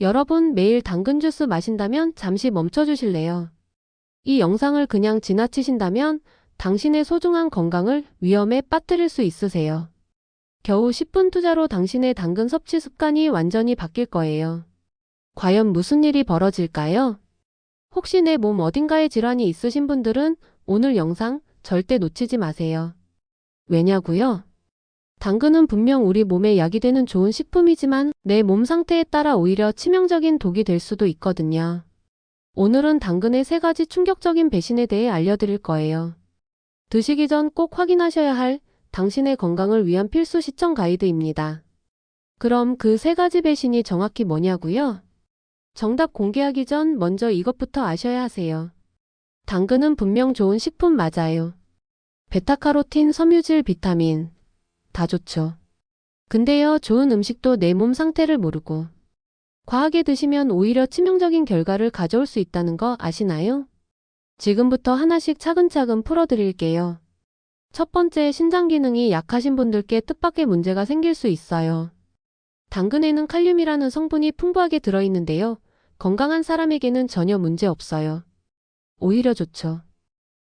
여러분 매일 당근 주스 마신다면 잠시 멈춰주실래요? 이 영상을 그냥 지나치신다면 당신의 소중한 건강을 위험에 빠뜨릴 수 있으세요. 겨우 10분 투자로 당신의 당근 섭취 습관이 완전히 바뀔 거예요. 과연 무슨 일이 벌어질까요? 혹시 내 몸 어딘가에 질환이 있으신 분들은 오늘 영상 절대 놓치지 마세요. 왜냐고요? 당근은 분명 우리 몸에 약이 되는 좋은 식품이지만 내 몸 상태에 따라 오히려 치명적인 독이 될 수도 있거든요. 오늘은 당근의 3가지 충격적인 배신에 대해 알려드릴 거예요. 드시기 전 꼭 확인하셔야 할 당신의 건강을 위한 필수 시청 가이드입니다. 그럼 그 3가지 배신이 정확히 뭐냐고요? 정답 공개하기 전 먼저 이것부터 아셔야 하세요. 당근은 분명 좋은 식품 맞아요. 베타카로틴, 섬유질, 비타민 다 좋죠. 근데요, 좋은 음식도 내 몸 상태를 모르고 과하게 드시면 오히려 치명적인 결과를 가져올 수 있다는 거 아시나요? 지금부터 하나씩 차근차근 풀어드릴게요. 첫 번째, 신장 기능이 약하신 분들께 뜻밖의 문제가 생길 수 있어요. 당근에는 칼륨이라는 성분이 풍부하게 들어있는데요. 건강한 사람에게는 전혀 문제 없어요. 오히려 좋죠.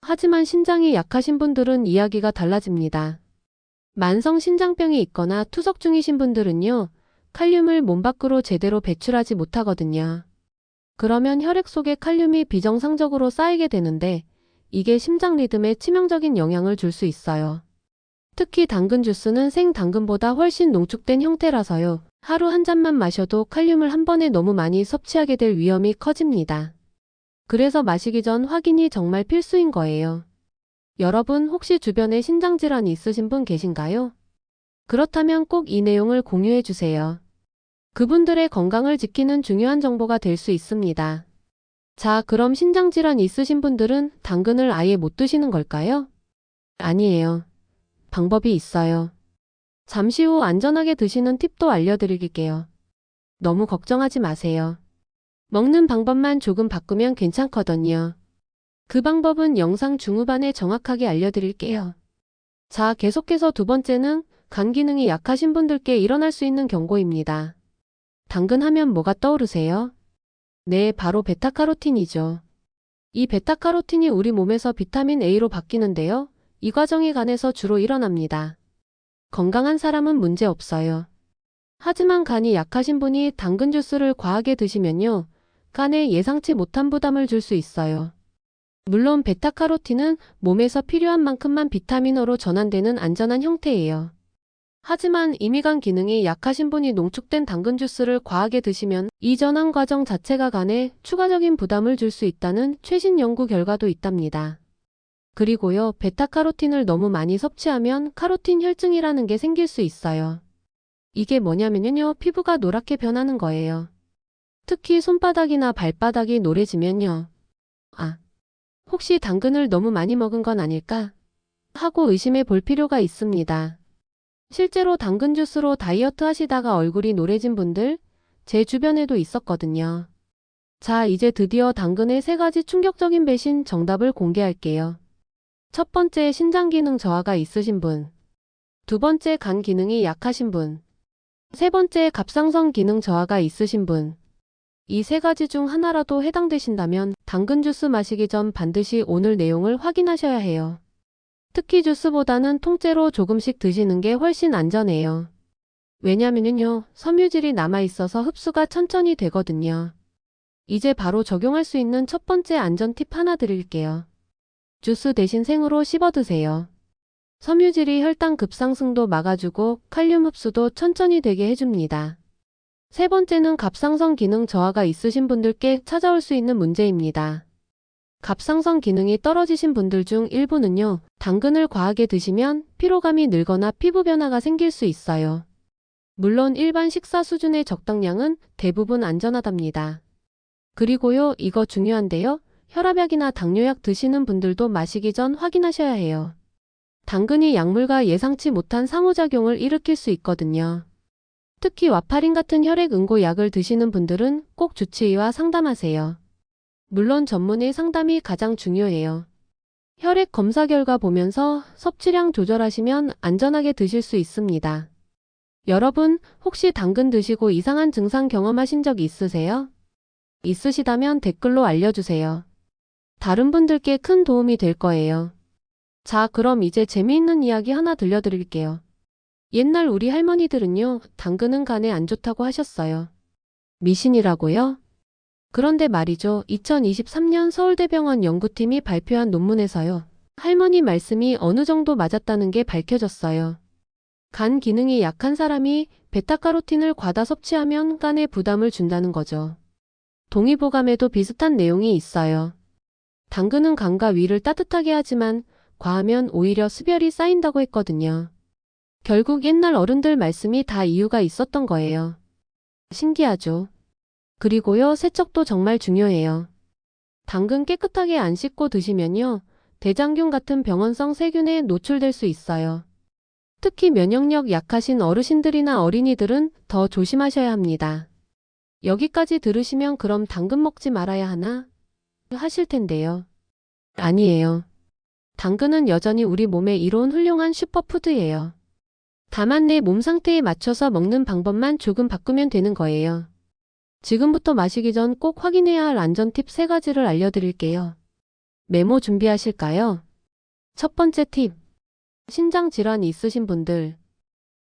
하지만 신장이 약하신 분들은 이야기가 달라집니다. 만성 신장병이 있거나 투석 중이신 분들은요, 칼륨을 몸 밖으로 제대로 배출하지 못하거든요. 그러면 혈액 속에 칼륨이 비정상적으로 쌓이게 되는데 이게 심장 리듬에 치명적인 영향을 줄 수 있어요. 특히 당근 주스는 생 당근보다 훨씬 농축된 형태라서요. 하루 한 잔만 마셔도 칼륨을 한 번에 너무 많이 섭취하게 될 위험이 커집니다. 그래서 마시기 전 확인이 정말 필수인 거예요. 여러분 혹시 주변에 신장질환이 있으신 분 계신가요? 그렇다면 꼭 이 내용을 공유해 주세요. 그분들의 건강을 지키는 중요한 정보가 될 수 있습니다. 자, 그럼 신장질환이 있으신 분들은 당근을 아예 못 드시는 걸까요? 아니에요. 방법이 있어요. 잠시 후 안전하게 드시는 팁도 알려드릴게요. 너무 걱정하지 마세요. 먹는 방법만 조금 바꾸면 괜찮거든요. 그 방법은 영상 중후반에 정확하게 알려드릴게요. 자, 계속해서 두 번째는 간 기능이 약하신 분들께 일어날 수 있는 경고입니다. 당근 하면 뭐가 떠오르세요? 네, 바로 베타카로틴이죠. 이 베타카로틴이 우리 몸에서 비타민 A로 바뀌는데요. 이 과정이 간에서 주로 일어납니다. 건강한 사람은 문제 없어요. 하지만 간이 약하신 분이 당근 주스를 과하게 드시면요, 간에 예상치 못한 부담을 줄 수 있어요. 물론 베타카로틴은 몸에서 필요한 만큼만 비타민으로 전환되는 안전한 형태예요. 하지만 이미 간 기능이 약하신 분이 농축된 당근 주스를 과하게 드시면 이 전환 과정 자체가 간에 추가적인 부담을 줄 수 있다는 최신 연구 결과도 있답니다. 그리고요, 베타카로틴을 너무 많이 섭취하면 카로틴 혈증이라는 게 생길 수 있어요. 이게 뭐냐면요, 피부가 노랗게 변하는 거예요. 특히 손바닥이나 발바닥이 노래지면요. 혹시 당근을 너무 많이 먹은 건 아닐까? 하고 의심해 볼 필요가 있습니다. 실제로 당근 주스로 다이어트 하시다가 얼굴이 노래진 분들, 제 주변에도 있었거든요. 자, 이제 드디어 당근의 3가지 충격적인 배신 정답을 공개할게요. 첫 번째, 신장 기능 저하가 있으신 분. 두 번째, 간 기능이 약하신 분. 세 번째, 갑상선 기능 저하가 있으신 분. 이 3가지 중 하나라도 해당되신다면 당근 주스 마시기 전 반드시 오늘 내용을 확인하셔야 해요. 특히 주스보다는 통째로 조금씩 드시는 게 훨씬 안전해요. 왜냐면요, 섬유질이 남아있어서 흡수가 천천히 되거든요. 이제 바로 적용할 수 있는 첫 번째 안전 팁 하나 드릴게요. 주스 대신 생으로 씹어 드세요. 섬유질이 혈당 급상승도 막아주고 칼륨 흡수도 천천히 되게 해줍니다. 세 번째는 갑상선 기능 저하가 있으신 분들께 찾아올 수 있는 문제입니다. 갑상선 기능이 떨어지신 분들 중 일부는요, 당근을 과하게 드시면 피로감이 늘거나 피부 변화가 생길 수 있어요. 물론 일반 식사 수준의 적당량은 대부분 안전하답니다. 그리고요, 이거 중요한데요, 혈압약이나 당뇨약 드시는 분들도 마시기 전 확인하셔야 해요. 당근이 약물과 예상치 못한 상호작용을 일으킬 수 있거든요. 특히 와파린 같은 혈액 응고 약을 드시는 분들은 꼭 주치의와 상담하세요. 물론 전문의 상담이 가장 중요해요. 혈액 검사 결과 보면서 섭취량 조절하시면 안전하게 드실 수 있습니다. 여러분, 혹시 당근 드시고 이상한 증상 경험하신 적 있으세요? 있으시다면 댓글로 알려주세요. 다른 분들께 큰 도움이 될 거예요. 자, 그럼 이제 재미있는 이야기 하나 들려드릴게요. 옛날 우리 할머니들은요, 당근은 간에 안 좋다고 하셨어요. 미신이라고요? 그런데 말이죠. 2023년 서울대병원 연구팀이 발표한 논문에서요. 할머니 말씀이 어느 정도 맞았다는 게 밝혀졌어요. 간 기능이 약한 사람이 베타카로틴을 과다 섭취하면 간에 부담을 준다는 거죠. 동의보감에도 비슷한 내용이 있어요. 당근은 간과 위를 따뜻하게 하지만 과하면 오히려 수별이 쌓인다고 했거든요. 결국 옛날 어른들 말씀이 다 이유가 있었던 거예요. 신기하죠? 그리고요, 세척도 정말 중요해요. 당근 깨끗하게 안 씻고 드시면요, 대장균 같은 병원성 세균에 노출될 수 있어요. 특히 면역력 약하신 어르신들이나 어린이들은 더 조심하셔야 합니다. 여기까지 들으시면 그럼 당근 먹지 말아야 하나? 하실 텐데요. 아니에요. 당근은 여전히 우리 몸에 이로운 훌륭한 슈퍼푸드예요. 다만 내 몸 상태에 맞춰서 먹는 방법만 조금 바꾸면 되는 거예요. 지금부터 마시기 전 꼭 확인해야 할 안전 팁 3가지를 알려드릴게요. 메모 준비하실까요? 첫 번째 팁. 신장 질환이 있으신 분들.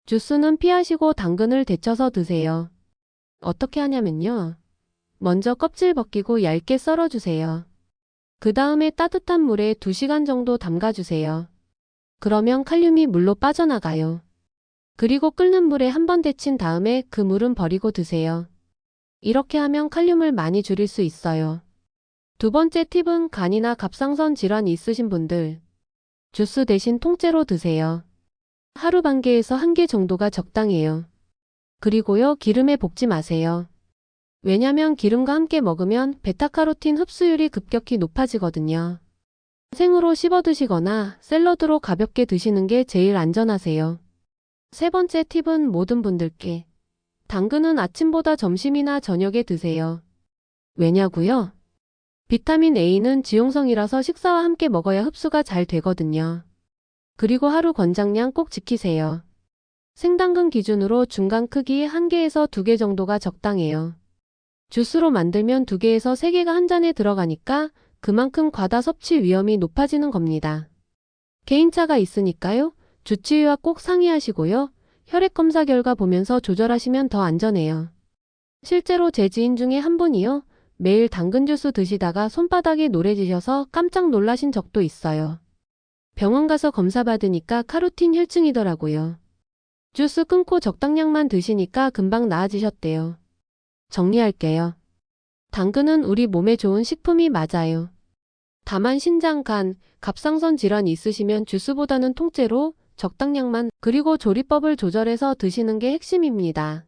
주스는 피하시고 당근을 데쳐서 드세요. 어떻게 하냐면요. 먼저 껍질 벗기고 얇게 썰어주세요. 그 다음에 따뜻한 물에 2시간 정도 담가주세요. 그러면 칼륨이 물로 빠져나가요. 그리고 끓는 물에 한번 데친 다음에 그 물은 버리고 드세요. 이렇게 하면 칼륨을 많이 줄일 수 있어요. 두 번째 팁은 간이나 갑상선 질환이 있으신 분들. 주스 대신 통째로 드세요. 하루 반 개에서 1개 정도가 적당해요. 그리고요, 기름에 볶지 마세요. 왜냐면 기름과 함께 먹으면 베타카로틴 흡수율이 급격히 높아지거든요. 생으로 씹어 드시거나 샐러드로 가볍게 드시는 게 제일 안전하세요. 세 번째 팁은 모든 분들께. 당근은 아침보다 점심이나 저녁에 드세요. 왜냐고요? 비타민 A는 지용성이라서 식사와 함께 먹어야 흡수가 잘 되거든요. 그리고 하루 권장량 꼭 지키세요. 생당근 기준으로 중간 크기 1개에서 2개 정도가 적당해요. 주스로 만들면 2개에서 3개가 한 잔에 들어가니까 그만큼 과다 섭취 위험이 높아지는 겁니다. 개인차가 있으니까요. 주치의와 꼭 상의하시고요. 혈액 검사 결과 보면서 조절하시면 더 안전해요. 실제로 제 지인 중에 한 분이요. 매일 당근 주스 드시다가 손바닥이 노래지셔서 깜짝 놀라신 적도 있어요. 병원 가서 검사 받으니까 카로틴 혈증이더라고요. 주스 끊고 적당량만 드시니까 금방 나아지셨대요. 정리할게요. 당근은 우리 몸에 좋은 식품이 맞아요. 다만 신장, 간, 갑상선 질환이 있으시면 주스보다는 통째로 적당량만, 그리고 조리법을 조절해서 드시는 게 핵심입니다.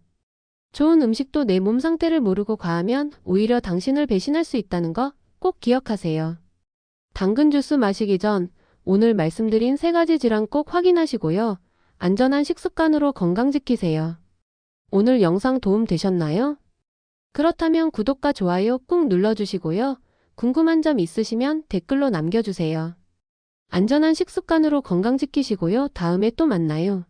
좋은 음식도 내 몸 상태를 모르고 과하면 오히려 당신을 배신할 수 있다는 거 꼭 기억하세요. 당근 주스 마시기 전 오늘 말씀드린 3가지 질환 꼭 확인하시고요. 안전한 식습관으로 건강 지키세요. 오늘 영상 도움 되셨나요? 그렇다면 구독과 좋아요 꾹 눌러주시고요. 궁금한 점 있으시면 댓글로 남겨주세요. 안전한 식습관으로 건강 지키시고요. 다음에 또 만나요.